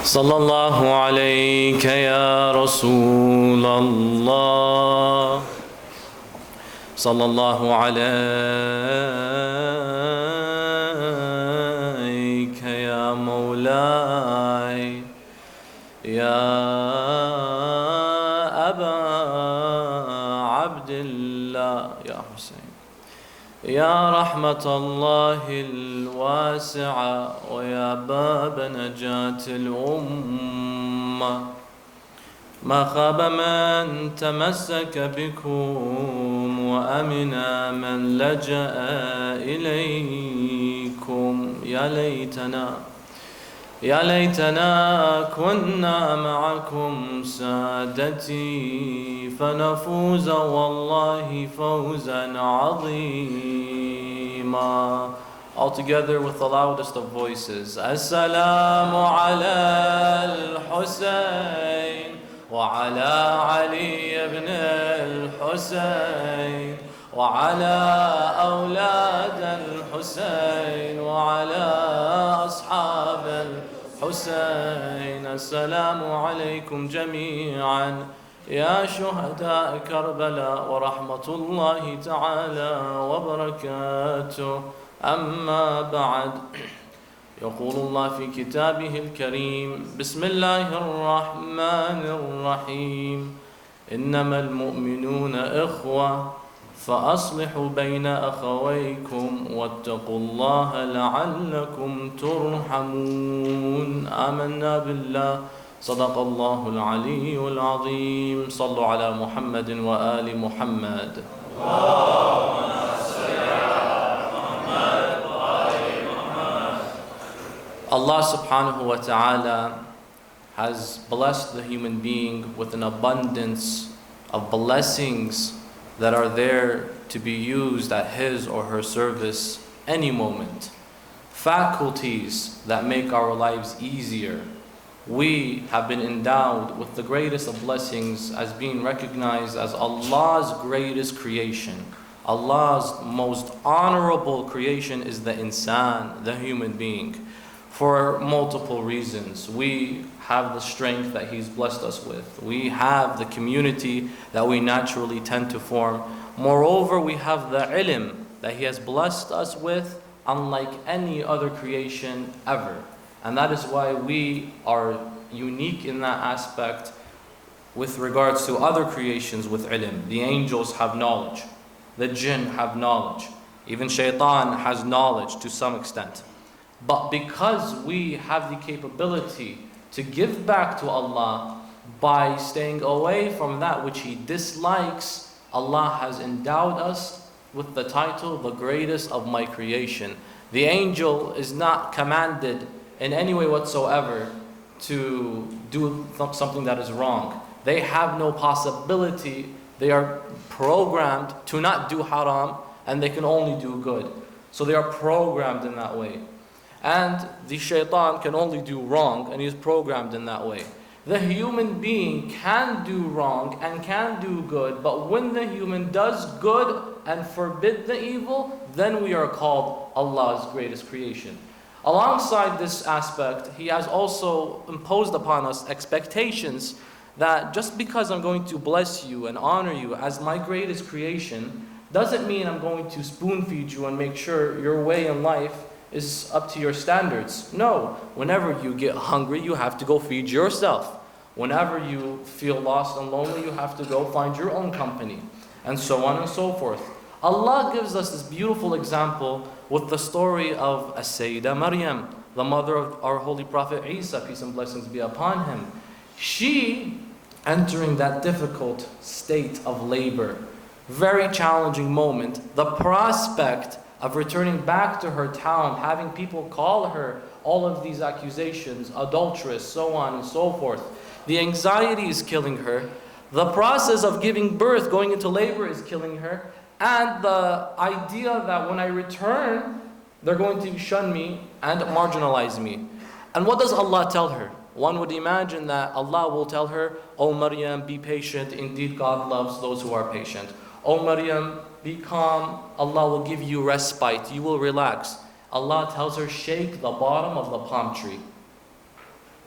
صلى الله عليك يا رسول الله صلى الله عليك يا مولاي يا أبا عبد الله يا حسين يا رحمة الله الواسعة ويا باب نجاة الأمة ما خاب من تمسك بكم وأمنا من لجأ إليكم يا ليتنا كنا معكم سادتي فنفوز والله فوزا عظيما. All together with the loudest of voices. Assalamu ala al-Hussain wa ala Ali ibn al-Hussain wa ala awlad al-Hussain wa ala ashab al-Hussain. Assalamu alaykum jami'an يا شهداء كربلاء ورحمة الله تعالى وبركاته. أما بعد يقول الله في كتابه الكريم بسم الله الرحمن الرحيم إنما المؤمنون إخوة فأصلحوا بين أخويكم واتقوا الله لعلكم ترحمون. آمنا بالله صدق الله العلي العظيم. صلوا على محمد وآل محمد. Allah subhanahu wa ta'ala has blessed the human being with an abundance of blessings that are there to be used at his or her service any moment. Faculties that make our lives easier. We have been endowed with the greatest of blessings as being recognized as Allah's greatest creation. Allah's most honorable creation is the insan, the human being. For multiple reasons. We have the strength that He's blessed us with. We have the community that we naturally tend to form. Moreover, we have the ilm that He has blessed us with unlike any other creation ever. And that is why we are unique in that aspect with regards to other creations with ilm. The angels have knowledge. The jinn have knowledge. Even shaitan has knowledge to some extent. But because we have the capability to give back to Allah by staying away from that which He dislikes, Allah has endowed us with the title, the greatest of my creation. The angel is not commanded in any way whatsoever to do something that is wrong. They have no possibility. They are programmed to not do haram and they can only do good. So they are programmed in that way. And the shaitan can only do wrong, and he is programmed in that way. The human being can do wrong and can do good, but when the human does good and forbid the evil, then we are called Allah's greatest creation. Alongside this aspect, He has also imposed upon us expectations that just because I'm going to bless you and honor you as my greatest creation, doesn't mean I'm going to spoon feed you and make sure your way in life is up to your standards. No, whenever you get hungry, you have to go feed yourself. Whenever you feel lost and lonely, you have to go find your own company, and so on and so forth. Allah gives us this beautiful example with the story of As-Sayyidah Maryam, the mother of our Holy Prophet Isa, peace and blessings be upon him. She, entering that difficult state of labor, very challenging moment, the prospect of returning back to her town, having people call her all of these accusations, adulteress, so on and so forth. The anxiety is killing her. The process of giving birth, going into labor is killing her. And the idea that when I return, they're going to shun me and marginalize me. And what does Allah tell her? One would imagine that Allah will tell her, "O Maryam, be patient. Indeed, God loves those who are patient. O Maryam, be calm. Allah will give you respite. You will relax." Allah tells her, shake the bottom of the palm tree.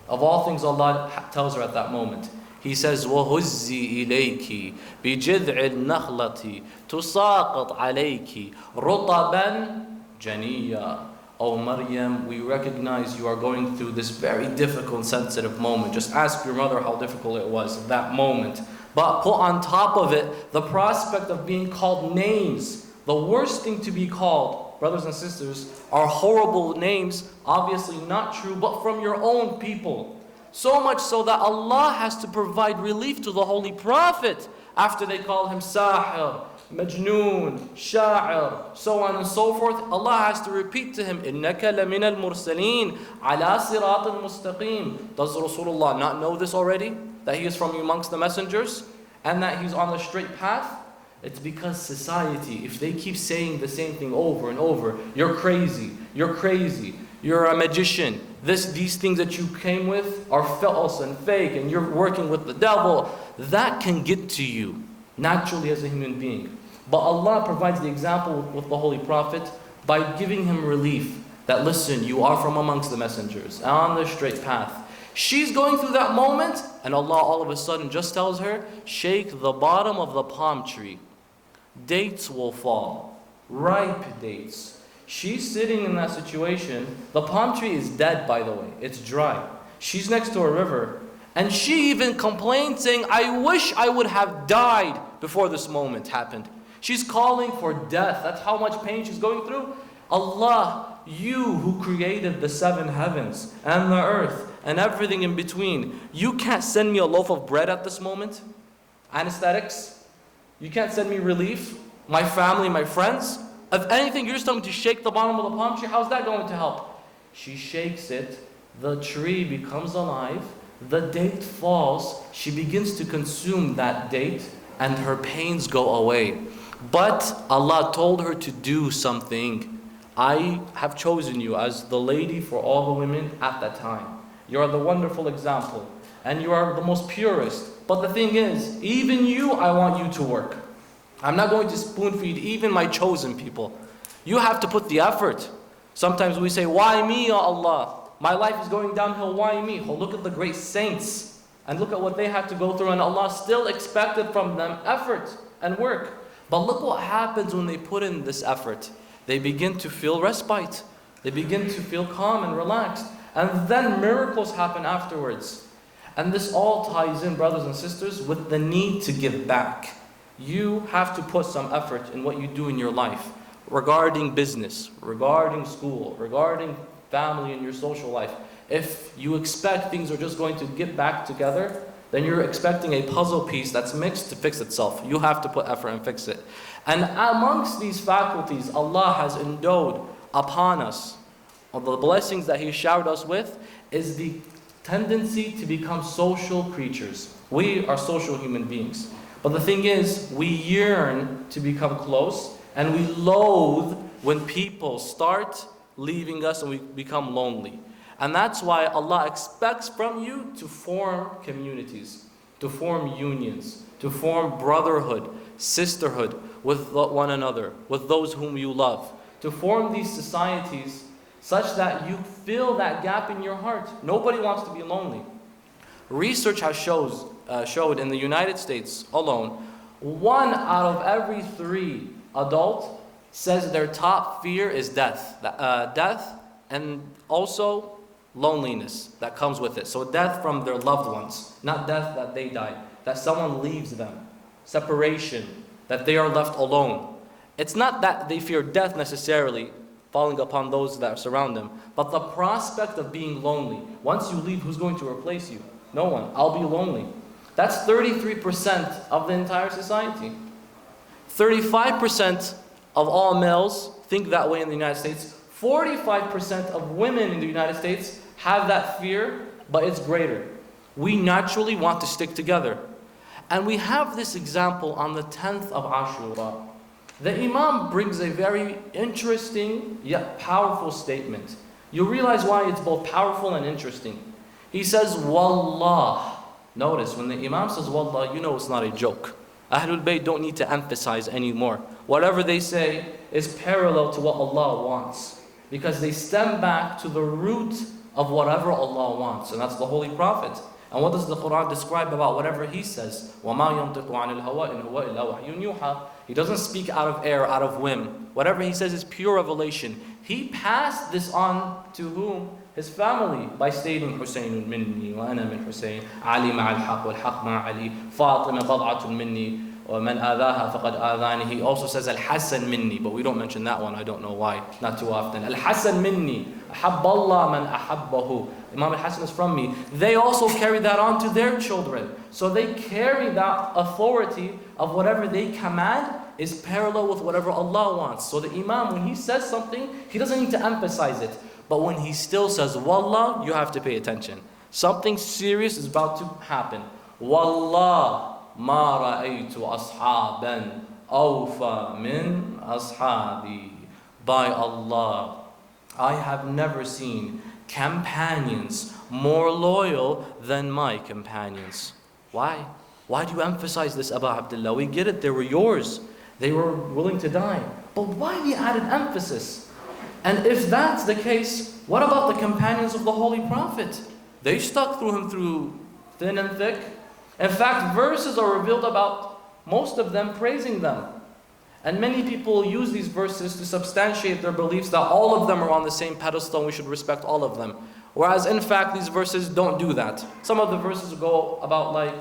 Of all things, Allah tells her at that moment. He says, وَهُزِّي إِلَيْكِ بِجِذْعِ النَّخْلَةِ تُسَاقِطْ عَلَيْكِ رُطَبًا جَنِيًّا. Oh Maryam, we recognize you are going through this very difficult, sensitive moment. Just ask your mother how difficult it was, that moment. But put on top of it the prospect of being called names. The worst thing to be called, brothers and sisters, are horrible names, obviously not true, but from your own people. So much so that Allah has to provide relief to the Holy Prophet after they call him Sahir, Majnoon, Sha'ir, so on and so forth. Allah has to repeat to him, إِنَّكَ لَمِنَ الْمُرْسَلِينَ عَلَى صِرَاطٍ مُسْتَقِيمٍ. Does Rasulullah not know this already? That he is from amongst the messengers? And that he's on the straight path? It's because society, if they keep saying the same thing over and over, you're crazy, you're a magician, these things that you came with are false and fake, and you're working with the devil, that can get to you naturally as a human being. But Allah provides the example with the Holy Prophet by giving him relief that, listen, you are from amongst the messengers, on the straight path. She's going through that moment, and Allah all of a sudden just tells her, shake the bottom of the palm tree. Dates will fall, ripe dates. She's sitting in that situation. The palm tree is dead, by the way. It's dry. She's next to a river. And she even complained, saying, I wish I would have died before this moment happened. She's calling for death. That's how much pain she's going through. Allah, you who created the 7 heavens and the earth and everything in between, you can't send me a loaf of bread at this moment? Anesthetics? You can't send me relief? My family, my friends? If anything, you're just telling me to shake the bottom of the palm tree. How's that going to help? She shakes it. The tree becomes alive. The date falls. She begins to consume that date, and her pains go away. But Allah told her to do something. I have chosen you as the lady for all the women at that time. You are the wonderful example, and you are the most purest. But the thing is, even you, I want you to work. I'm not going to spoon feed even my chosen people. You have to put the effort. Sometimes we say, why me, Ya Allah? My life is going downhill, why me? Oh, look at the great saints. And look at what they had to go through, and Allah still expected from them effort and work. But look what happens when they put in this effort. They begin to feel respite. They begin to feel calm and relaxed. And then miracles happen afterwards. And this all ties in, brothers and sisters, with the need to give back. You have to put some effort in what you do in your life, regarding business, regarding school, regarding family and your social life. If you expect things are just going to get back together, then you're expecting a puzzle piece that's mixed to fix itself. You have to put effort and fix it. And amongst these faculties Allah has endowed upon us, of the blessings that He showered us with, is the tendency to become social creatures. We are social human beings. But the thing is, we yearn to become close, and we loathe when people start leaving us and we become lonely. And that's why Allah expects from you to form communities, to form unions, to form brotherhood, sisterhood with one another, with those whom you love, to form these societies such that you fill that gap in your heart. Nobody wants to be lonely. Research has showed in the United States alone, 1 out of every 3 adults says their top fear is death. Death and also loneliness that comes with it. So death from their loved ones, not death that they died, that someone leaves them. Separation, that they are left alone. It's not that they fear death necessarily, falling upon those that surround them, but the prospect of being lonely. Once you leave, who's going to replace you? No one. I'll be lonely. That's 33% of the entire society. 35% of all males think that way in the United States. 45% of women in the United States have that fear, but it's greater. We naturally want to stick together. And we have this example on the 10th of Ashura. The Imam brings a very interesting yet powerful statement. You'll realize why it's both powerful and interesting. He says, Wallah. Notice, when the Imam says Wallah, you know it's not a joke. Ahlul Bayt don't need to emphasize anymore. Whatever they say is parallel to what Allah wants, because they stem back to the root of whatever Allah wants, and that's the Holy Prophet. And what does the Quran describe about whatever he says? وَمَا يَنْطِقُ عَنِ الْهَوَىٰ إِنْ هُوَ إِلَّا وَحْيٌ يُوحَىٰ. He doesn't speak out of air, out of whim. Whatever he says is pure revelation. He passed this on to whom? His family, by stating Hussain minni wa ana min Hussain, Ali ma'al haq wal haq ma'a Ali, Fatima bad'atun minni wa man adhaha faqad adhani. He also says Al-Hassan minni, but we don't mention that one, I don't know why, not too often. Al-Hassan minni, ahabballah man ahabbahu. Imam Al-Hassan is from me. They also carry that on to their children. So they carry that authority of whatever they command is parallel with whatever Allah wants. So the Imam, when he says something, he doesn't need to emphasize it. But when he still says Wallah, you have to pay attention. Something serious is about to happen. Wallah ma ra'aytu ashaban awfa min ashabi. By Allah, I have never seen companions more loyal than my companions. Why? Why do you emphasize this, Abu Abdullah? We get it, they were yours. They were willing to die. But why the added emphasis? And if that's the case, what about the companions of the Holy Prophet? They stuck through him through thin and thick. In fact, verses are revealed about most of them praising them. And many people use these verses to substantiate their beliefs that all of them are on the same pedestal and we should respect all of them. Whereas in fact, these verses don't do that. Some of the verses go about like,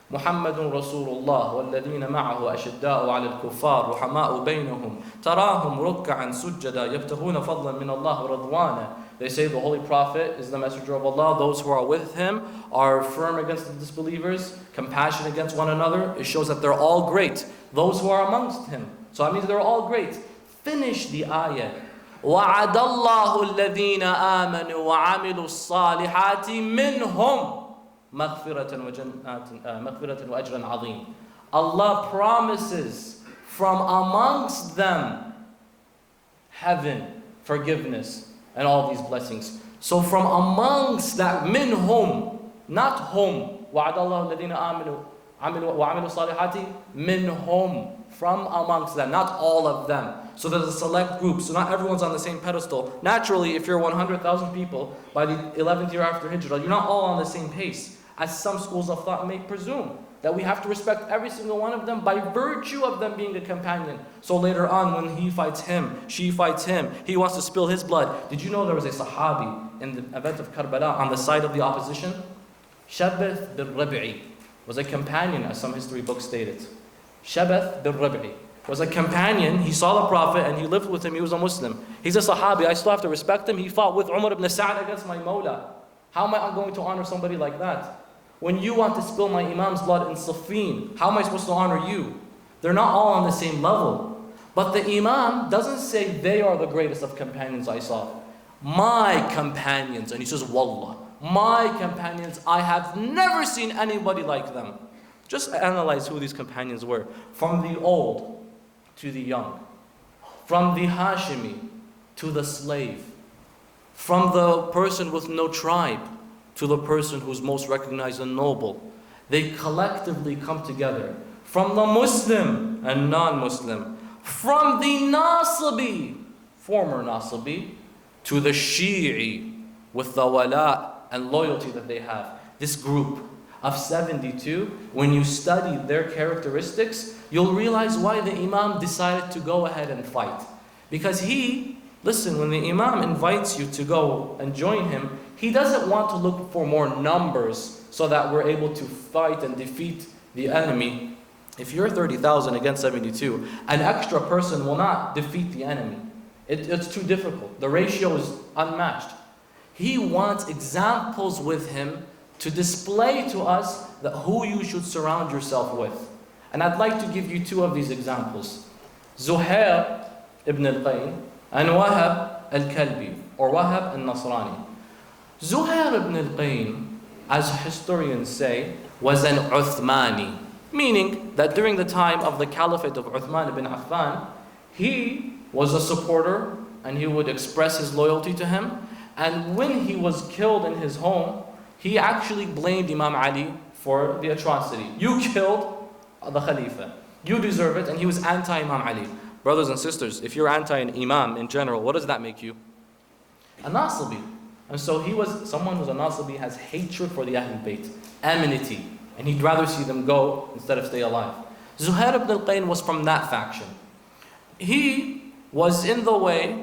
محمد رسول الله والذين معه أشداء على الكفار رحماء بينهم تراهم ركعا سجدا يبتغون فضلا من الله ورضوانا. They say the Holy Prophet is the messenger of Allah. Those who are with him are firm against the disbelievers, compassionate against one another. It shows that they're all great. Those who are amongst him. So that means they're all great. Finish the ayah. وَعَدَ اللَّهُ الَّذِينَ آمَنُوا وَعَمِلُوا الصَّالِحَاتِ مِنْهُمْ مغفرة وأجرا عظيم. Allah promises from amongst them heaven, forgiveness, and all these blessings. So from amongst that, minhum, not hum. وعد الله الذين آمنوا وعملوا الصالحات minhum, from amongst them, not all of them. So there's a select group, so not everyone's on the same pedestal. Naturally, if you're 100,000 people by the 11th year after Hijrah, you're not all on the same pace, as some schools of thought may presume, that we have to respect every single one of them by virtue of them being a companion. So later on, when he fights him, she fights him, he wants to spill his blood. Did you know there was a Sahabi in the event of Karbala on the side of the opposition? Shabath bin Rabi'i was a companion, as some history books stated. Shabath bin Rabi'i was a companion. He saw the Prophet and he lived with him. He was a Muslim. He's a Sahabi. I still have to respect him. He fought with Umar ibn Sa'd against my Mawla. How am I going to honor somebody like that? When you want to spill my Imam's blood in Siffin, how am I supposed to honor you? They're not all on the same level. But the Imam doesn't say they are the greatest of companions I saw. My companions, and he says, Wallah, my companions, I have never seen anybody like them. Just analyze who these companions were. From the old to the young. From the Hashimi to the slave. From the person with no tribe to the person who's most recognized and noble. They collectively come together. From the Muslim and non-Muslim. From the Nasibi, former Nasibi, to the Shi'i, with the wala and loyalty that they have. This group of 72, when you study their characteristics, you'll realize why the Imam decided to go ahead and fight. Because listen, when the Imam invites you to go and join him, he doesn't want to look for more numbers so that we're able to fight and defeat the enemy. If you're 30,000 against 72, an extra person will not defeat the enemy. It's too difficult. The ratio is unmatched. He wants examples with him to display to us that who you should surround yourself with. And I'd like to give you two of these examples. Zuhair ibn al-Qayn and Wahab al-Kalbi, or Wahab al-Nasrani. Zuhair ibn al-Qayn, as historians say, was an Uthmani, meaning that during the time of the caliphate of Uthman ibn Affan, he was a supporter and he would express his loyalty to him. And when he was killed in his home, he actually blamed Imam Ali for the atrocity. You killed the Khalifa. You deserve it. And he was anti-Imam Ali. Brothers and sisters, if you're anti an Imam in general, what does that make you? A Nasibi. And so he was someone who's a Nasibi, has hatred for the Ahlul Bayt, enmity, and he'd rather see them go instead of stay alive. Zuhair ibn al-Qayn was from that faction. He was in the way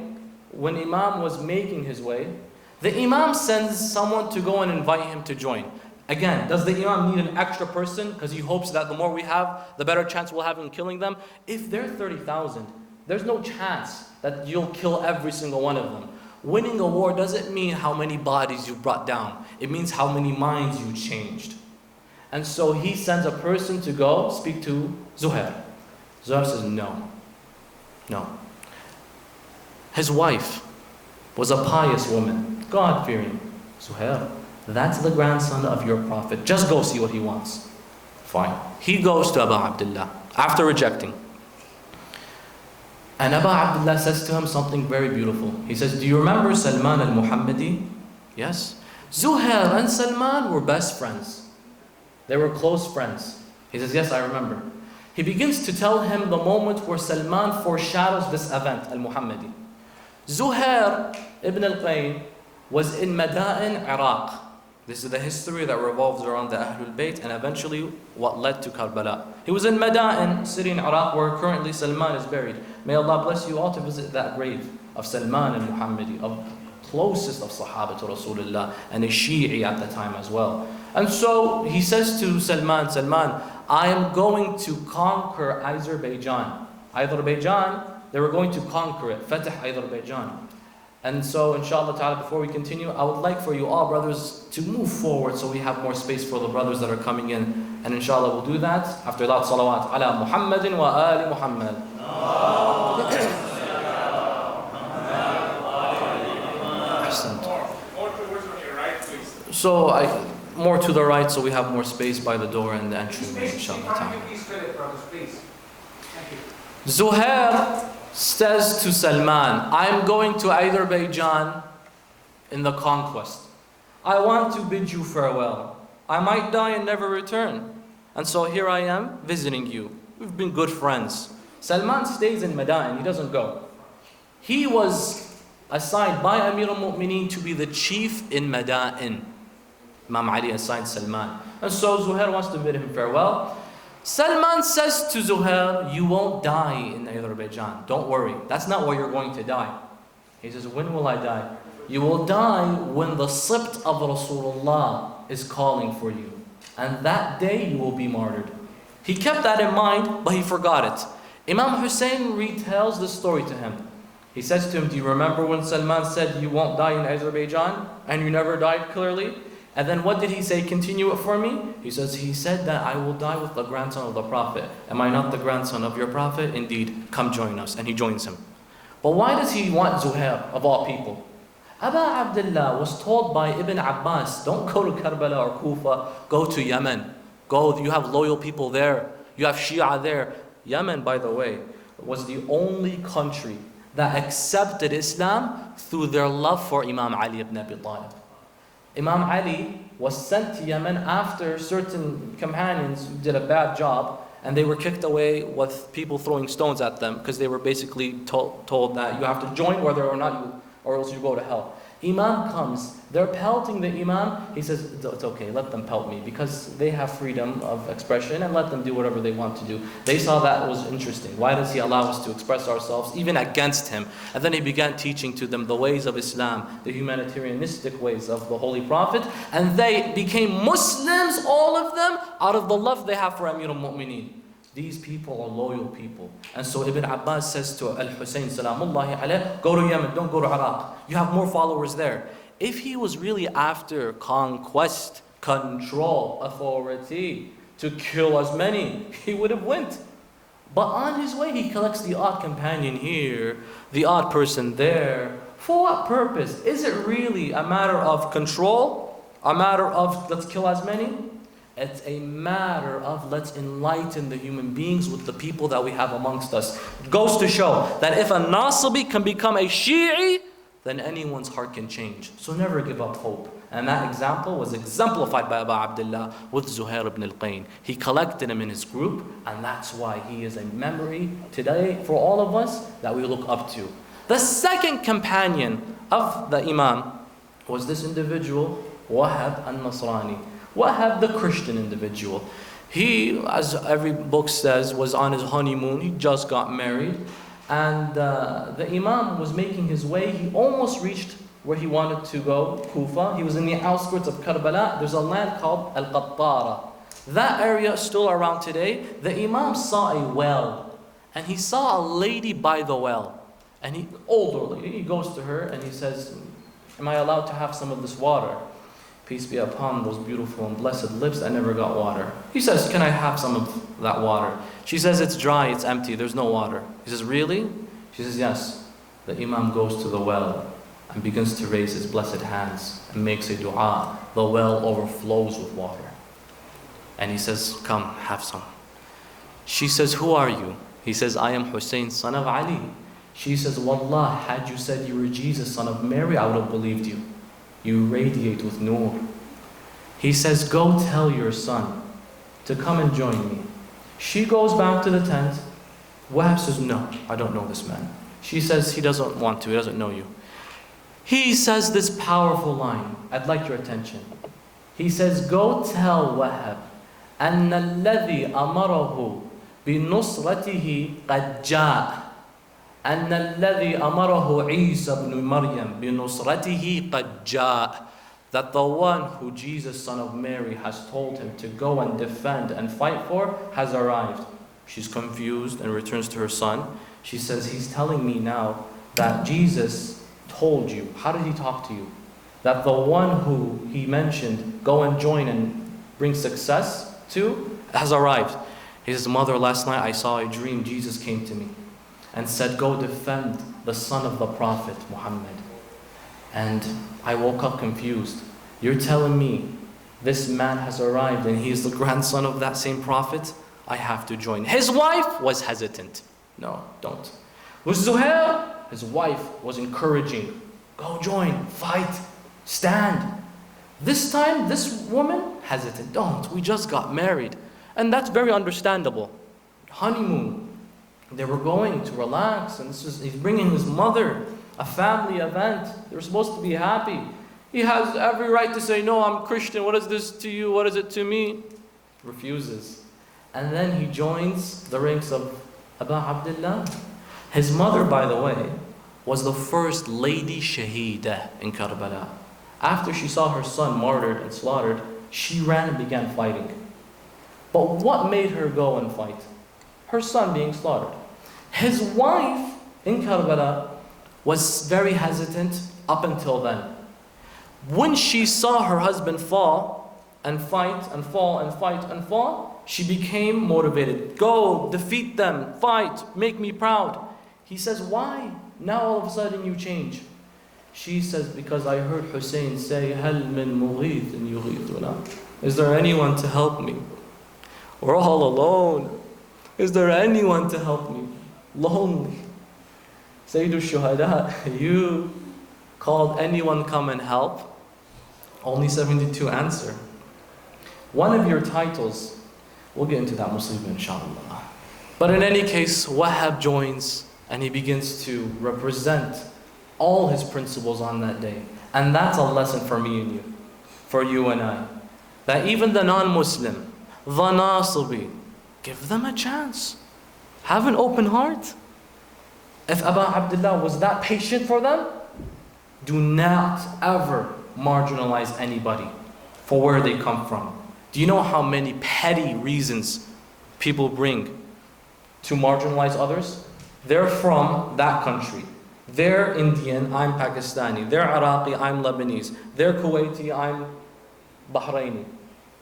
when Imam was making his way. The Imam sends someone to go and invite him to join. Again, does the Imam need an extra person because he hopes that the more we have, the better chance we'll have in killing them? If they're 30,000, there's no chance that you'll kill every single one of them. Winning a war doesn't mean how many bodies you brought down. It means how many minds you changed. And so he sends a person to go speak to Zuhair. Zuhair says, no. His wife was a pious woman, God-fearing. Zuhair, that's the grandson of your prophet. Just go see what he wants. Fine. He goes to Abu Abdullah after rejecting. And Abu Abdullah says to him something very beautiful. He says, do you remember Salman al-Muhammadi? Yes. Zuhair and Salman were best friends. They were close friends. He says, yes, I remember. He begins to tell him the moment where Salman foreshadows this event, al-Muhammadi. Zuhair ibn al-Qayn was in Madain, Iraq. This is the history that revolves around the Ahlul Bayt and eventually what led to Karbala. He was in Madain, city in Iraq, where currently Salman is buried. May Allah bless you all to visit that grave of Salman al-Muhammadi, of closest of Sahaba to Rasulullah, and a Shi'i at the time as well. And so he says to Salman, I am going to conquer Azerbaijan. They were going to conquer it, Fatih Azerbaijan. And so, inshallah ta'ala, before we continue, I would like for you all, brothers, to move forward so we have more space for the brothers that are coming in. And inshallah, we'll do that. After that, salawat ala Muhammadin wa ali Muhammad. More towards on your right, please. So, more to the right so we have more space by the door and the entryway, inshallah ta'ala. Please fill it, brothers, please. Thank you. Zuhair says to Salman, I'm going to Azerbaijan in the conquest. I want to bid you farewell. I might die and never return. And so here I am visiting you. We've been good friends. Salman stays in Madain, he doesn't go. He was assigned by Amir al-Mu'mineen to be the chief in Madain. Imam Ali assigned Salman. And so Zuhair wants to bid him farewell. Salman says to Zuhair, you won't die in Azerbaijan. Don't worry. That's not where you're going to die. He says, when will I die? You will die when the Sibt of Rasulullah is calling for you. And that day you will be martyred. He kept that in mind, but he forgot it. Imam Hussain retells the story to him. He says to him, do you remember when Salman said you won't die in Azerbaijan? And you never died clearly? And then what did he say? Continue it for me. He said that I will die with the grandson of the Prophet. Am I not the grandson of your Prophet? Indeed, come join us. And he joins him. But why does he want Zuhair, of all people? Abu Abdullah was told by Ibn Abbas, don't go to Karbala or Kufa, go to Yemen. Go, you have loyal people there. You have Shia there. Yemen, by the way, was the only country that accepted Islam through their love for Imam Ali ibn Abi Talib. Imam Ali was sent to Yemen after certain companions did a bad job and they were kicked away with people throwing stones at them because they were basically told that you have to join whether or not you, or else you go to hell. Imam comes, they're pelting the Imam. He says, it's okay, let them pelt me because they have freedom of expression and let them do whatever they want to do. They saw that was interesting. Why does he allow us to express ourselves even against him? And then he began teaching to them the ways of Islam, the humanitarianistic ways of the Holy Prophet. And they became Muslims, all of them, out of the love they have for Amir al-Mu'mineen. These people are loyal people. And so Ibn Abbas says to Al-Hussain, salamullahi alayh, go to Yemen, don't go to Iraq. You have more followers there. If he was really after conquest, control, authority, to kill as many, he would have went. But on his way, he collects the odd companion here, the odd person there. For what purpose? Is it really a matter of control? A matter of let's kill as many? It's a matter of let's enlighten the human beings with the people that we have amongst us. It goes to show that if a Nasibi can become a Shi'i, then anyone's heart can change. So never give up hope. And that example was exemplified by Abu Abdullah with Zuhair ibn al-Qayn. He collected him in his group, and that's why he is a memory today for all of us that we look up to. The second companion of the Imam was this individual, Wahab al-Nasrani. Wahab, the Christian individual. He, as every book says, was on his honeymoon. He just got married. And the Imam was making his way. He almost reached where he wanted to go, Kufa. He was in the outskirts of Karbala. There's a land called Al-Qattara. That area is still around today. The Imam saw a well. And he saw a lady by the well. And he, older lady, he goes to her and he says, am I allowed to have some of this water? Peace be upon those beautiful and blessed lips that never got water. He says, can I have some of that water? She says, it's dry, it's empty, there's no water. He says, really? She says, yes. The Imam goes to the well and begins to raise his blessed hands and makes a dua. The well overflows with water. And he says, come, have some. She says, who are you? He says, I am Hussain, son of Ali. She says, Wallah, had you said you were Jesus, son of Mary, I would have believed you. You radiate with nur. He says, go tell your son to come and join me. She goes back to the tent. Wahab says, no, I don't know this man. She says, he doesn't want to, he doesn't know you. He says this powerful line. I'd like your attention. He says, go tell Wahab, أَنَّ الَّذِي أَمَرَهُ بِنُصْرَتِهِ قَدْ جَاءَ أن الذي أمره عيسى بن مريم بنصرته قد جاء. That the one who Jesus, son of Mary, has told him to go and defend and fight for has arrived. She's confused and returns to her son. She says, he's telling me now that Jesus told you. How did he talk to you? That the one who he mentioned, go and join and bring success to, has arrived. He says, mother, last night I saw a dream. Jesus came to me and said, go defend the son of the Prophet Muhammad. And I woke up confused. You're telling me this man has arrived and he is the grandson of that same Prophet? I have to join. His wife was hesitant. No, don't. With Zuhair, his wife was encouraging. Go join, fight, stand. This time, this woman, hesitant. Don't, we just got married. And that's very understandable. Honeymoon. They were going to relax, and he's bringing his mother, a family event. They were supposed to be happy. He has every right to say, no, I'm Christian. What is this to you? What is it to me? Refuses. And then he joins the ranks of Abu Abdullah. His mother, by the way, was the first lady shaheedah in Karbala. After she saw her son martyred and slaughtered, she ran and began fighting. But what made her go and fight? Her son being slaughtered. His wife in Karbala was very hesitant up until then. When she saw her husband fall and fight and fall and fight and fall, she became motivated. Go, defeat them, fight, make me proud. He says, why? Now all of a sudden you change. She says, because I heard Hussain say, هَلْ مِن مُغِيثٍ يُغِيثُنَا. Is there anyone to help me? We're all alone. Is there anyone to help me? Lonely. Sayyidu Shuhada, you called anyone come and help? Only 72 answer. One of your titles, we'll get into that Muslim inshallah. But in any case, Wahab joins and he begins to represent all his principles on that day. And that's a lesson for me and you, for you and I. That even the non-Muslim, the Nasibi, give them a chance. Have an open heart. If Abu Abdullah was that patient for them, do not ever marginalize anybody for where they come from. Do you know how many petty reasons people bring to marginalize others? They're from that country. They're Indian, I'm Pakistani. They're Iraqi, I'm Lebanese. They're Kuwaiti, I'm Bahraini.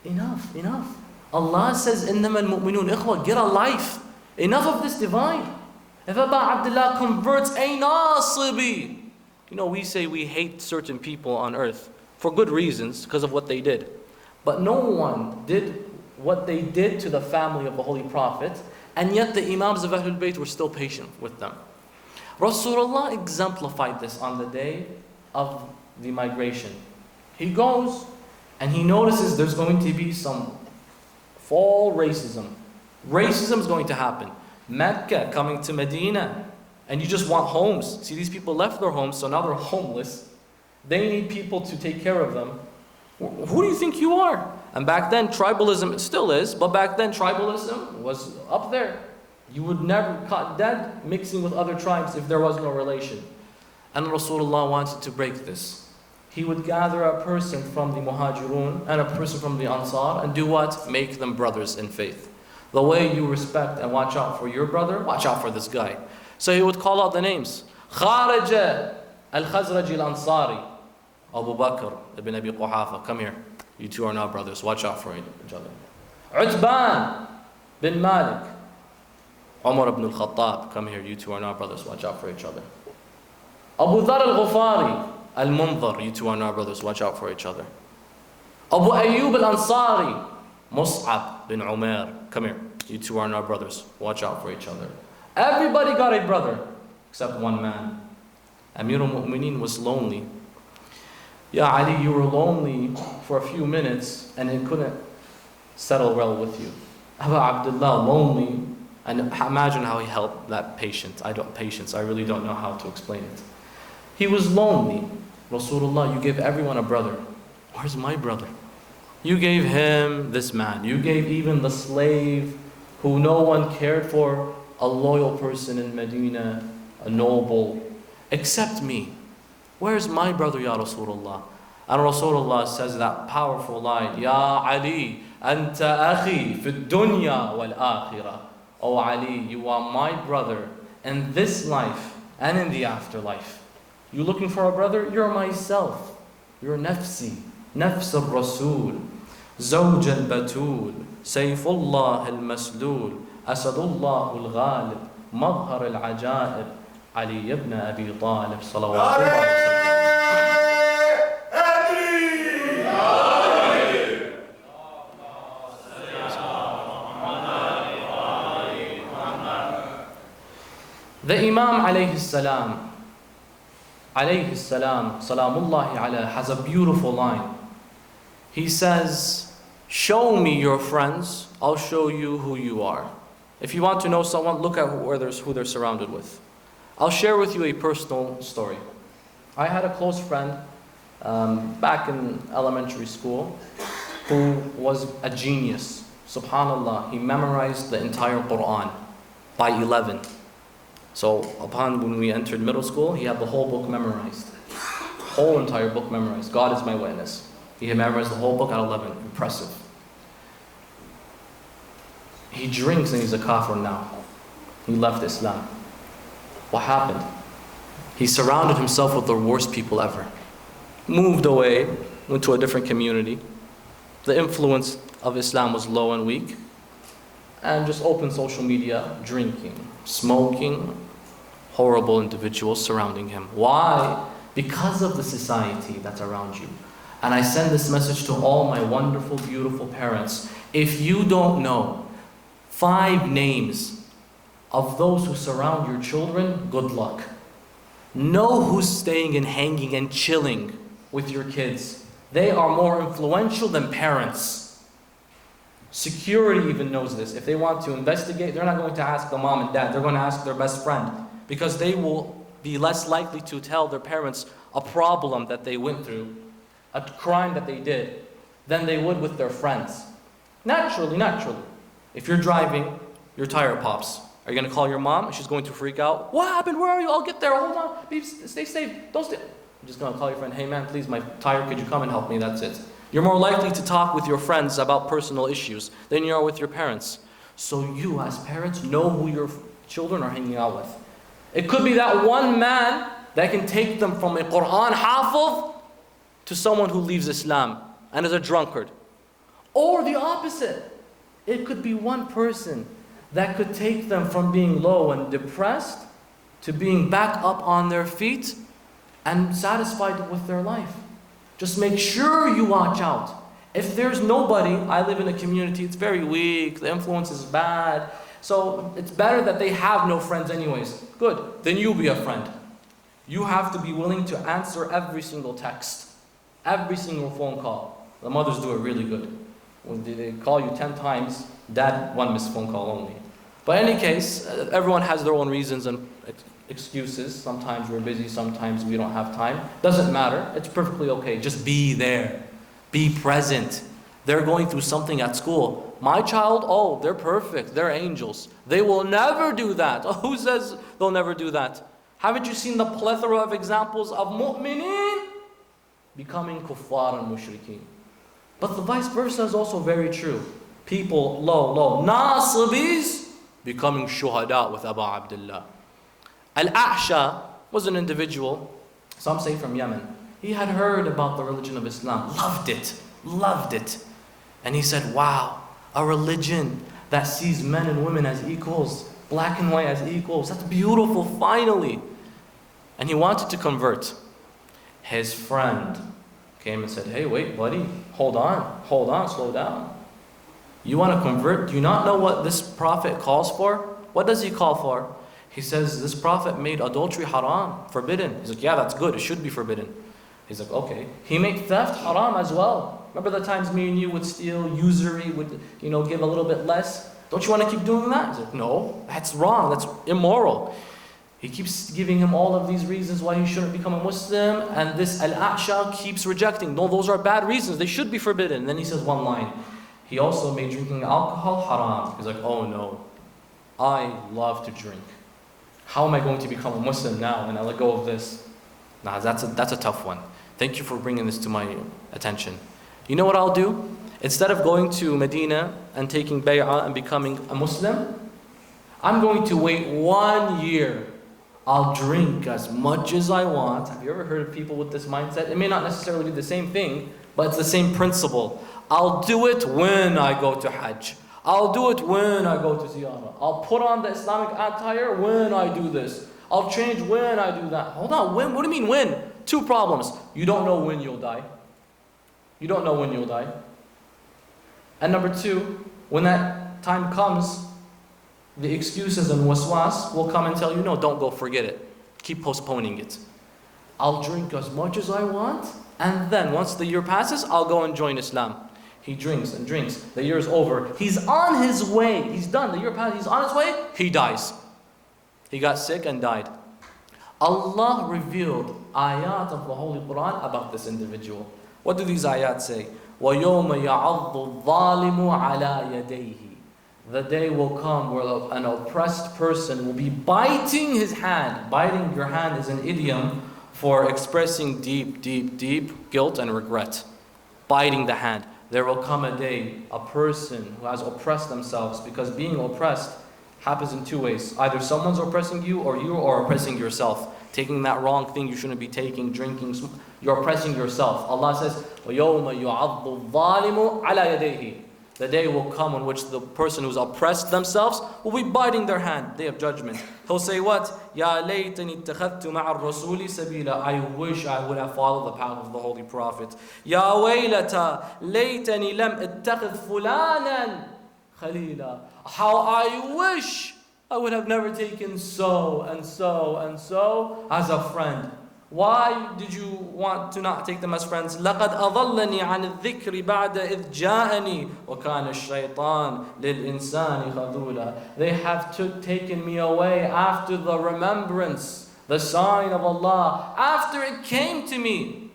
Enough, enough. Allah says, إِنَّمَا الْمُؤْمِنُونَ إِخْوَةً. Get a life. Enough of this divide. If Abu Abdullah converts a Nasibi, you know, we say we hate certain people on earth for good reasons because of what they did. But no one did what they did to the family of the Holy Prophet, and yet the Imams of Ahlul Bayt were still patient with them. Rasulullah exemplified this on the day of the migration. He goes and he notices there's going to be some fall racism. Racism is going to happen. Mecca coming to Medina, and you just want homes. See, these people left their homes, so now they're homeless. They need people to take care of them. Who do you think you are? And back then, tribalism, it still is, but back then, tribalism was up there. You would never caught dead mixing with other tribes if there was no relation. And Rasulullah wanted to break this. He would gather a person from the Muhajirun and a person from the Ansar and do what? Make them brothers in faith. The way you respect and watch out for your brother, watch out for this guy. So he would call out the names. Kharija al-Khazraji al-Ansari. Abu Bakr ibn Abi Quhafa, come here. You two are now brothers. Watch out for each other. Utban bin Malik. Umar ibn al-Khattab, come here. You two are now brothers. Watch out for each other. Abu Dhar al-Ghufari. Al-Mundhar. You two are now brothers. Watch out for each other. Abu Ayyub al-Ansari. Mus'ab bin Umair. Come here. You two are now brothers. Watch out for each other. Everybody got a brother except one man. Amir al-Mu'mineen was lonely. Ya Ali, you were lonely for a few minutes and it couldn't settle well with you. Abu Abdullah, lonely, and imagine how he helped that patience. I really don't know how to explain it. He was lonely. Rasulullah, you gave everyone a brother. Where's my brother? You gave him this man. You gave even the slave who no one cared for, a loyal person in Medina, a noble, except me. Where's my brother, Ya Rasulullah? And Rasulullah says that powerful line, Ya Ali, anta akhi fi dunya wal akhirah. Oh Ali, you are my brother in this life and in the afterlife. You looking for a brother? You're myself. You're nafsi, nafs al-Rasul, zawj al-Batul, Sayfullah al-Maslul, Asadullah al-Ghalib, Madhar al-Ajaib, Ali ibn Abi Talib, salawatullah. The Imam alayhi salam, salamullahi alayhi, has a beautiful line. He says, show me your friends, I'll show you who you are. If you want to know someone, look at who they're surrounded with. I'll share with you a personal story. I had a close friend back in elementary school who was a genius. Subhanallah, he memorized the entire Quran by 11. So when we entered middle school, he had the whole book memorized. Whole entire book memorized. God is my witness. He had memorized the whole book at 11. Impressive. He drinks and he's a kafir now. He left Islam. What happened? He surrounded himself with the worst people ever. Moved away, went to a different community. The influence of Islam was low and weak. And just opened social media, drinking, smoking, horrible individuals surrounding him. Why? Because of the society that's around you. And I send this message to all my wonderful, beautiful parents. If you don't know 5 names of those who surround your children, good luck. Know who's staying and hanging and chilling with your kids. They are more influential than parents. Security even knows this. If they want to investigate, they're not going to ask the mom and dad. They're going to ask their best friend, because they will be less likely to tell their parents a problem that they went through, a crime that they did, than they would with their friends. Naturally. If you're driving, your tire pops. Are you going to call your mom? She's going to freak out. What happened? Where are you? I'll get there. Hold on. Stay safe. Don't stay. You're just going to call your friend. Hey man, please, my tire, could you come and help me? That's it. You're more likely to talk with your friends about personal issues than you are with your parents. So you, as parents, know who your children are hanging out with. It could be that one man that can take them from a Quran hafiz to someone who leaves Islam and is a drunkard. Or the opposite. It could be one person that could take them from being low and depressed to being back up on their feet and satisfied with their life. Just make sure you watch out. If there's nobody, I live in a community, it's very weak, the influence is bad, so it's better that they have no friends anyways. Good, then you be a friend. You have to be willing to answer every single text, every single phone call. The mothers do it really good. When they call you 10 times, dad, 1 missed phone call only. But in any case, everyone has their own reasons and excuses. Sometimes we're busy, sometimes we don't have time. Doesn't matter. It's perfectly okay. Just be there. Be present. They're going through something at school. My child, oh, they're perfect. They're angels. They will never do that. Oh, who says they'll never do that? Haven't you seen the plethora of examples of mu'mineen becoming kuffar and mushrikeen? But the vice versa is also very true. People, low, nasibis, becoming shuhada with Abu Abdullah. Al-A'sha was an individual, some say from Yemen. He had heard about the religion of Islam, loved it. And he said, wow, a religion that sees men and women as equals, black and white as equals. That's beautiful, finally. And he wanted to convert. His friend came and said, hey, wait, buddy, hold on, slow down. You want to convert? Do you not know what this prophet calls for? What does he call for? He says, this prophet made adultery haram, forbidden. He's like, yeah, that's good, it should be forbidden. He's like, okay. He made theft haram as well. Remember the times me and you would steal, usury, would give a little bit less? Don't you want to keep doing that? He's like, no, that's wrong, that's immoral. He keeps giving him all of these reasons why he shouldn't become a Muslim, and this Al-A'sha keeps rejecting. No, those are bad reasons, they should be forbidden. And then he says one line. He also made drinking alcohol haram. He's like, oh no, I love to drink. How am I going to become a Muslim now and I let go of this? Nah, that's a tough one. Thank you for bringing this to my attention. You know what I'll do? Instead of going to Medina and taking bay'ah and becoming a Muslim, I'm going to wait 1 year. I'll drink as much as I want. Have you ever heard of people with this mindset? It may not necessarily be the same thing, but it's the same principle. I'll do it when I go to Hajj. I'll do it when I go to Ziyarah. I'll put on the Islamic attire when I do this. I'll change when I do that. Hold on, when? What do you mean when? 2 problems. You don't know when you'll die. You don't know when you'll die. And number 2, when that time comes, the excuses and waswas will come and tell you, no, don't go, forget it. Keep postponing it. I'll drink as much as I want, and then once the year passes, I'll go and join Islam. He drinks and drinks. The year's over. He's on his way. He's done. The year passed. He's on his way. He dies. He got sick and died. Allah revealed ayat of the Holy Quran about this individual. What do these ayat say? وَيَوْمَ يَعَضُّ الظَّالِمُ عَلَى يَدَيْهِ. The day will come where an oppressed person will be biting his hand. Biting your hand is an idiom for expressing deep guilt and regret. Biting the hand. There will come a day, a person who has oppressed themselves, because being oppressed happens in 2 ways. Either someone's oppressing you or you are oppressing yourself. Taking that wrong thing you shouldn't be taking, drinking, you're oppressing yourself. Allah says, وَيَوْمَ يُعَضُّ الظَّالِمُ عَلَى يَدَيْهِ. The day will come in which the person who's oppressed themselves will be biting their hand, day of judgment. He'll say what? يَا لَيْتَنِي اتَّخَذْتُ مَعَ الرَّسُولِ سَبِيلًا. I wish I would have followed the path of the Holy Prophet. يَا وَيْلَتَا لَيْتَنِي لَمْ اتَّخِذْ فُلَانًا خَلِيلًا. How I wish I would have never taken so and so and so as a friend. Why did you want to not take them as friends? لَقَدْ أَضَلَّنِي عَنِ الذِّكْرِ بَعْدَ إِذْ جَاءَنِي وَكَانَ الشَّيْطَانِ لِلْإِنسَانِ خَذُولًا. They have taken me away after the remembrance, the sign of Allah, after it came to me.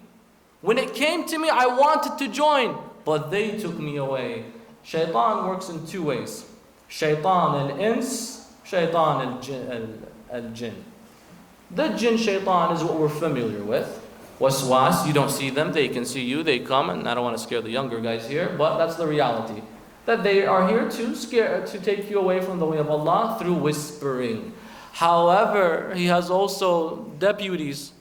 When it came to me, I wanted to join, but they took me away. Shaitan works in 2 ways. Shaitan al-ins, Shaitan al-jinn. The jinn shaitan is what we're familiar with. Waswas, you don't see them, they can see you, they come, and I don't want to scare the younger guys here, but that's the reality. That they are here to take you away from the way of Allah through whispering. However, he has also deputies,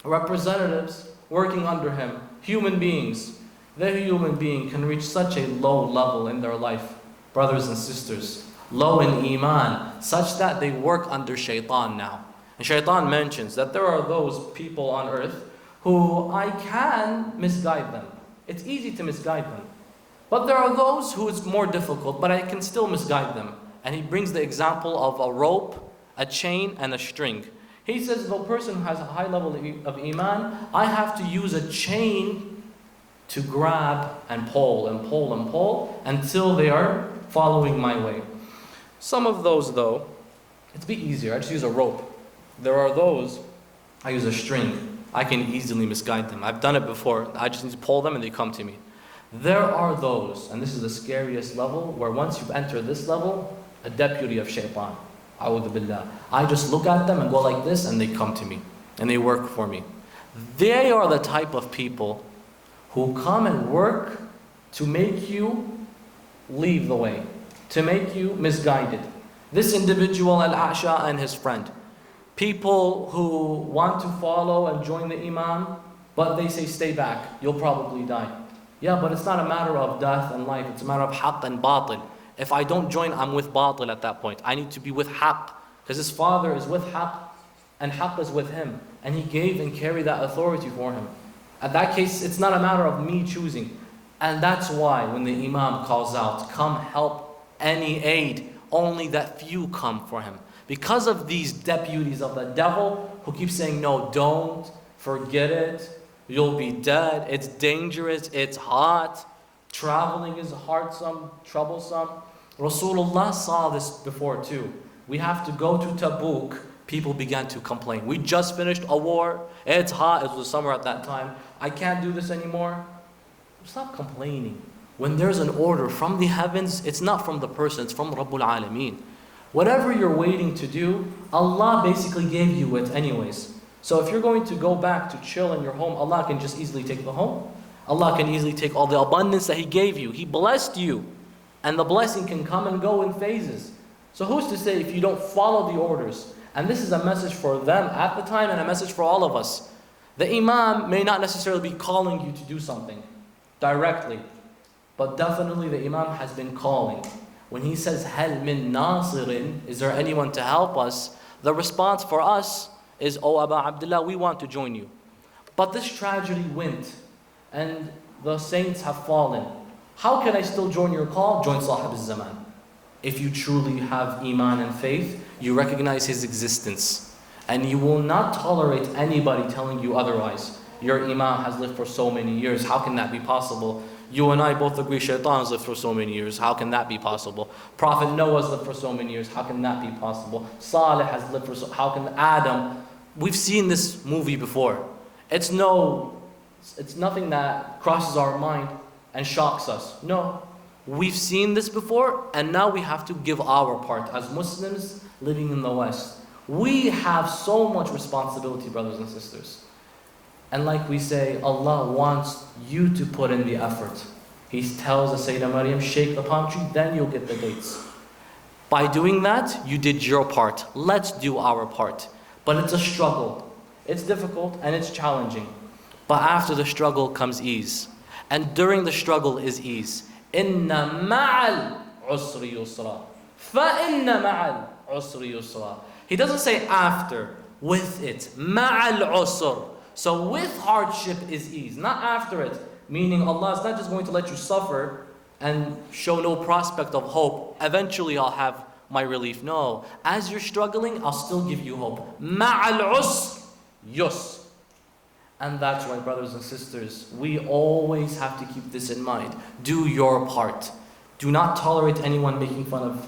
representatives working under him, human beings. The human being can reach such a low level in their life, brothers and sisters, low in iman, such that they work under shaitan now. And shaitan mentions that there are those people on earth who I can misguide them. It's easy to misguide them. But there are those who it's more difficult, but I can still misguide them. And he brings the example of a rope, a chain, and a string. He says the person who has a high level of iman, I have to use a chain to grab and pull and pull and pull until they are following my way. Some of those though, it'd be easier. I just use a rope. there are those, I use a string, I can easily misguide them. I've done it before. I just need to pull them and they come to me. There are those, and this is the scariest level, where once you've entered this level, a deputy of shaitan. A'udhu billah. I just look at them and go like this and they come to me. And they work for me. They are the type of people who come and work to make you leave the way, to make you misguided. This individual, Al-A'sha and his friend. People who want to follow and join the Imam, but they say, stay back, you'll probably die. Yeah, but it's not a matter of death and life, it's a matter of haqq and batil. If I don't join, I'm with batil at that point. I need to be with haqq, because his father is with haqq, and haqq is with him. And he gave and carried that authority for him. At that case, it's not a matter of me choosing. And that's why when the Imam calls out, come help any aid, only that few come for him. Because of these deputies of the devil who keep saying, no, don't, forget it, you'll be dead, it's dangerous, it's hot, traveling is hardsome, troublesome. Rasulullah saw this before too. We have to go to Tabuk. People began to complain. We just finished a war, it's hot, it was summer at that time, I can't do this anymore. Stop complaining. When there's an order from the heavens, it's not from the person, it's from Rabbul Alameen. Whatever you're waiting to do, Allah basically gave you it anyways. So if you're going to go back to chill in your home, Allah can just easily take the home. Allah can easily take all the abundance that He gave you. He blessed you. And the blessing can come and go in phases. So who's to say if you don't follow the orders? And this is a message for them at the time and a message for all of us. The Imam may not necessarily be calling you to do something directly. But definitely the Imam has been calling. When he says, Hal min nasirin, is there anyone to help us? The response for us is, Oh Aba Abdullah, we want to join you. But this tragedy went, and the saints have fallen. How can I still join your call? Join Sahib al-Zaman. If you truly have Iman and faith, you recognize his existence. And you will not tolerate anybody telling you otherwise. Your Imam has lived for so many years. How can that be possible? You and I both agree Shaitan's lived for so many years. How can that be possible? Prophet Noah's lived for so many years. How can that be possible? Salih has lived for so... How can Adam... We've seen this movie before. It's nothing that crosses our mind and shocks us. No. We've seen this before, and now we have to give our part as Muslims living in the West. We have so much responsibility, brothers and sisters. And like we say, Allah wants you to put in the effort. He tells the Sayyidah Maryam, shake the palm tree, then you'll get the dates. By doing that, you did your part. Let's do our part. But it's a struggle. It's difficult and it's challenging. But after the struggle comes ease. And during the struggle is ease. Inna ma'al usri yusra. Fa inna ma'al usri yusra. He doesn't say after, with it. Ma'al usr. So with hardship is ease, not after it. Meaning Allah is not just going to let you suffer and show no prospect of hope. Eventually I'll have my relief. No, as you're struggling, I'll still give you hope. Ma'al usr yusr. And that's why, brothers and sisters, we always have to keep this in mind. Do your part. Do not tolerate anyone making fun of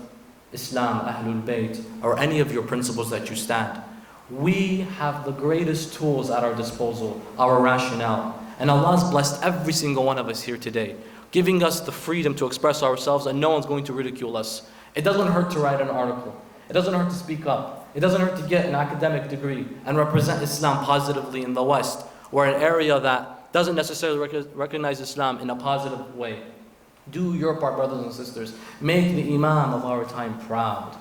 Islam, Ahlul Bayt, or any of your principles that you stand. We have the greatest tools at our disposal, our rationale. And Allah has blessed every single one of us here today, giving us the freedom to express ourselves, and no one's going to ridicule us. It doesn't hurt to write an article. It doesn't hurt to speak up. It doesn't hurt to get an academic degree and represent Islam positively in the West, or an area that doesn't necessarily recognize Islam in a positive way. Do your part, brothers and sisters. Make the Imam of our time proud.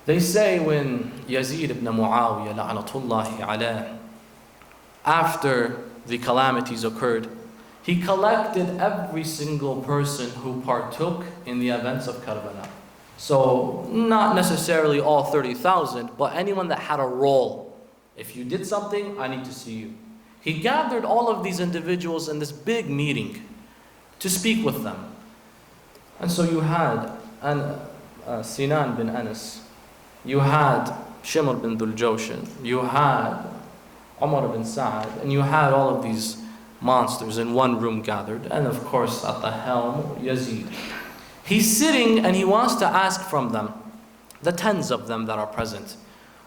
They say when Yazid ibn Muawiyah, la'natullahi alayh, after the calamities occurred, he collected every single person who partook in the events of Karbala. So, not necessarily all 30,000, but anyone that had a role. If you did something, I need to see you. He gathered all of these individuals in this big meeting to speak with them. And so you had Sinan bin Anas, you had Shimr bin Dhul Jawshan, you had Umar bin Sa'ad, and you had all of these monsters in one room gathered, and of course at the helm, Yazid. He's sitting and he wants to ask from them, the tens of them that are present,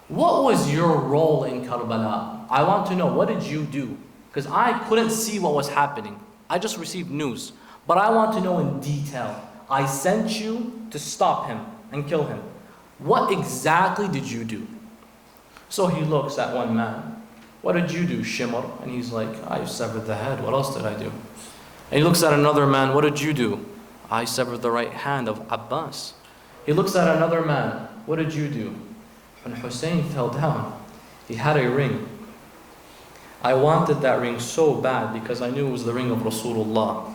what was your role in Karbala? I want to know, what did you do? Because I couldn't see what was happening. I just received news. But I want to know in detail. I sent you to stop him and kill him. What exactly did you do? So he looks at one man. What did you do, Shimr? And he's like, I severed the head. What else did I do? And he looks at another man. What did you do? I severed the right hand of Abbas. He looks at another man. What did you do? When Hussain fell down, he had a ring. I wanted that ring so bad because I knew it was the ring of Rasulullah.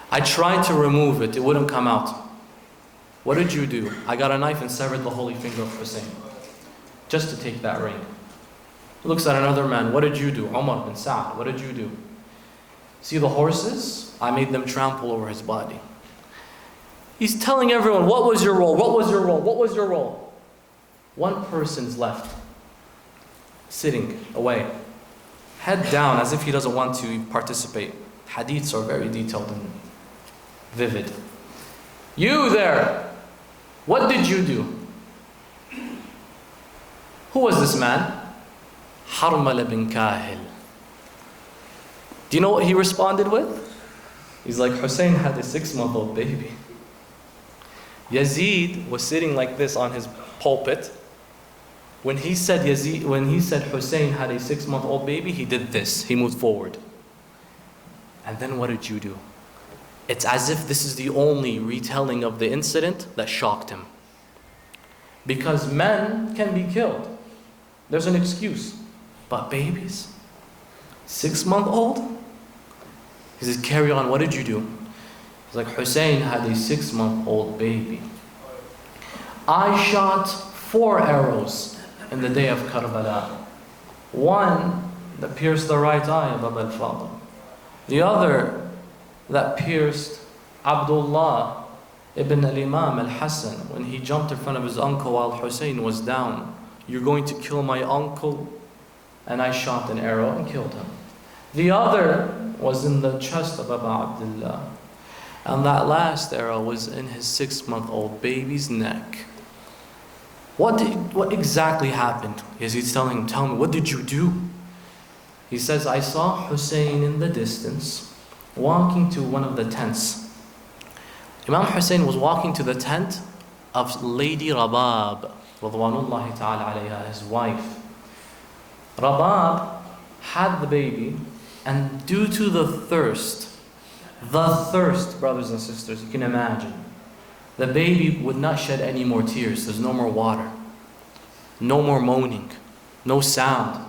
I tried to remove it. It wouldn't come out. What did you do? I got a knife and severed the holy finger of Hussain just to take that ring. He looks at another man. What did you do? Umar bin Sa'd. What did you do? See the horses? I made them trample over his body. He's telling everyone, what was your role? What was your role? What was your role? One person's left, sitting away, head down as if he doesn't want to participate. Hadiths are very detailed and vivid. You there, what did you do? Who was this man? Harmala bin Kahil. Do you know what he responded with? He's like, Hussain had a 6-month-old baby. Yazid was sitting like this on his pulpit. When he said Hussain had a 6-month-old baby, he did this. He moved forward. And then what did you do? It's as if this is the only retelling of the incident that shocked him. Because men can be killed. There's an excuse. But babies? 6-month-old? He says, carry on, what did you do? He's like, Hussain had a 6-month-old baby. I shot 4 arrows in the day of Karbala. One that pierced the right eye of Abu al-Fadl. The other that pierced Abdullah ibn al-Imam al-Hassan when he jumped in front of his uncle while Hussain was down. You're going to kill my uncle? And I shot an arrow and killed him. The other was in the chest of Abu Abdullah. And that last arrow was in his 6-month-old baby's neck. What exactly happened? He's telling him, tell me, what did you do? He says, I saw Hussain in the distance, walking to one of the tents. Imam Hussain was walking to the tent of Lady Rabab, Radwanullahi ta'ala alayha, his wife. Rabab had the baby, and due to the thirst, brothers and sisters, you can imagine, the baby would not shed any more tears. There's no more water, no more moaning, no sound,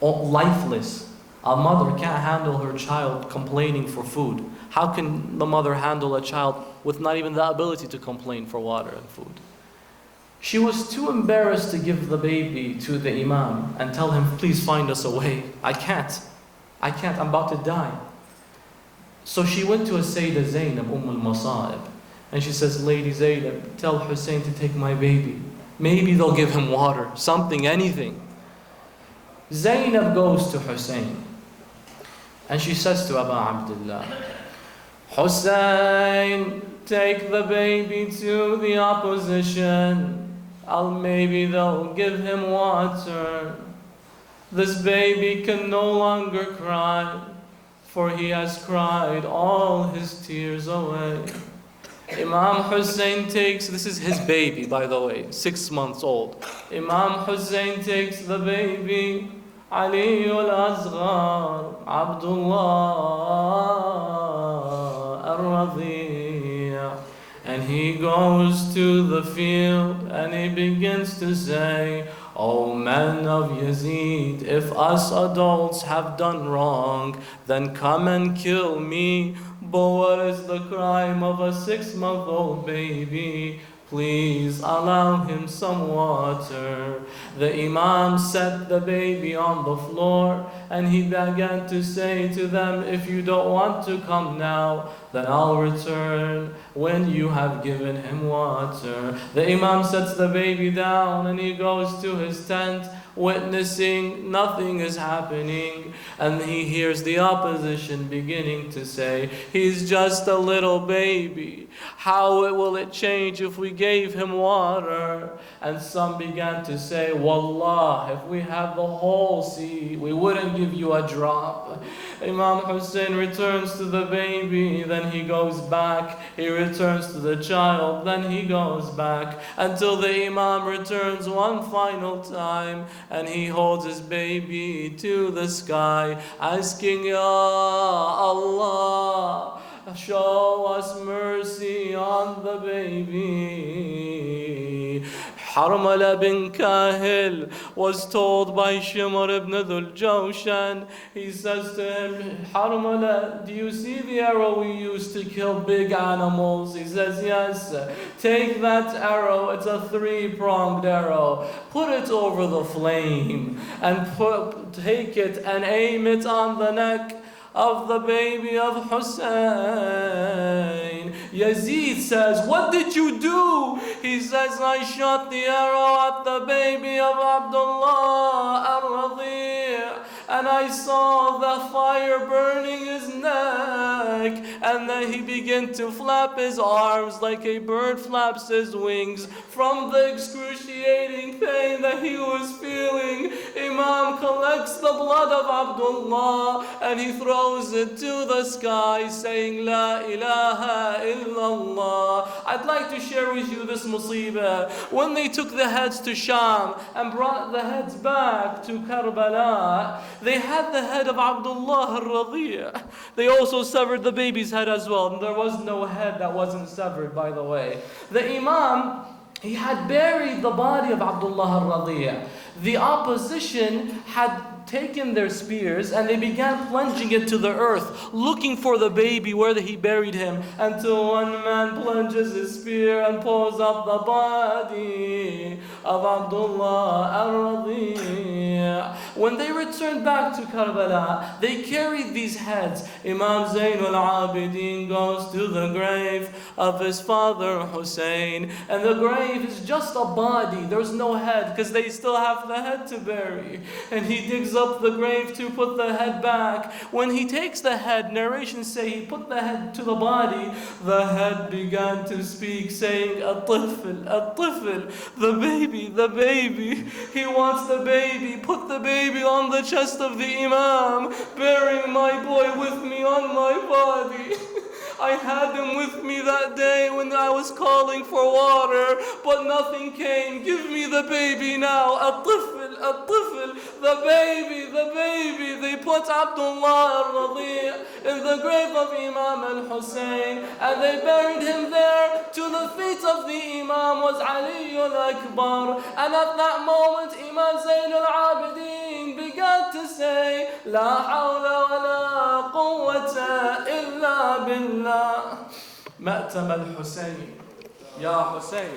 all lifeless. A mother can't handle her child complaining for food. How can the mother handle a child with not even the ability to complain for water and food? She was too embarrassed to give the baby to the Imam and tell him, please find us a way. I can't, I'm about to die. So she went to a Sayyidah Zainab, al-Masa'ib, and she says, Lady Zainab, tell Hussain to take my baby. Maybe they'll give him water, something, anything. Zainab goes to Hussain, and she says to Abu Abdullah, Hussain, take the baby to the opposition. Maybe they'll give him water. This baby can no longer cry, for he has cried all his tears away. Imam Hussain takes, this is his baby by the way, 6 months old. Imam Hussain takes the baby, Ali al-Asghar, Abdullah al-Radhi', and he goes to the field and he begins to say, O men of Yazid, if us adults have done wrong, then come and kill me. But what is the crime of a 6-month-old baby? Please allow him some water. The Imam set the baby on the floor and he began to say to them, if you don't want to come now, then I'll return when you have given him water. The Imam sets the baby down and he goes to his tent. witnessing nothing is happening. And he hears the opposition beginning to say, he's just a little baby. How will it change if we gave him water? And some began to say, Wallah, if we had the whole sea, we wouldn't give you a drop. Imam Hussain returns to the baby, then he goes back. He returns to the child, then he goes back, until the Imam returns one final time, and he holds his baby to the sky, asking, Ya Allah, show us mercy on the baby. Harmala bin Kahil was told by Shimr ibn Dhul Jawshan, he says to him, Harmala, do you see the arrow we use to kill big animals? He says, yes. Take that arrow, it's a 3-pronged arrow, put it over the flame, and take it and aim it on the neck of the baby of Hussain. Yazid says, what did you do? He says, I shot the arrow at the baby of Abdullah al-Radhi', and I saw the fire burning his neck, and then he began to flap his arms like a bird flaps his wings from the excruciating pain that he was feeling. Imam collects the blood of Abdullah and he throws it to the sky, saying, La ilaha illallah. I'd like to share with you this musibah. When they took the heads to Sham and brought the heads back to Karbala, they had the head of Abdullah al-Radhi'. They also severed the baby's head as well. And there was no head that wasn't severed, by the way. The Imam, he had buried the body of Abdullah al-Radhi'. The opposition had taken their spears and they began plunging it to the earth, looking for the baby where he buried him, until one man plunges his spear and pulls up the body of Abdullah al-Radhi'. When they returned back to Karbala, they carried these heads. Imam Zayn al-Abidin goes to the grave of his father Hussain, and the grave is just a body, there's no head, because they still have the head to bury. And he digs up the grave to put the head back. When he takes the head, narrations say he put the head to the body, the head began to speak, saying, At-tifl, at-tifl, the baby, the baby. He wants the baby. Put the baby on the chest of the Imam, bearing my boy with me on my body. I had him with me that day when I was calling for water, but nothing came. Give me the baby now. At-tifl, at-tifl, the baby, the baby. They put Abdullah al-Radhi' in the grave of Imam al-Hussain, and they buried him there. To the feet of the Imam was Ali al-Akbar, and at that moment Imam Zayn al-Abidin began to say, La hawla wa la quwwata illa billah. مأتم الحسين يا حسين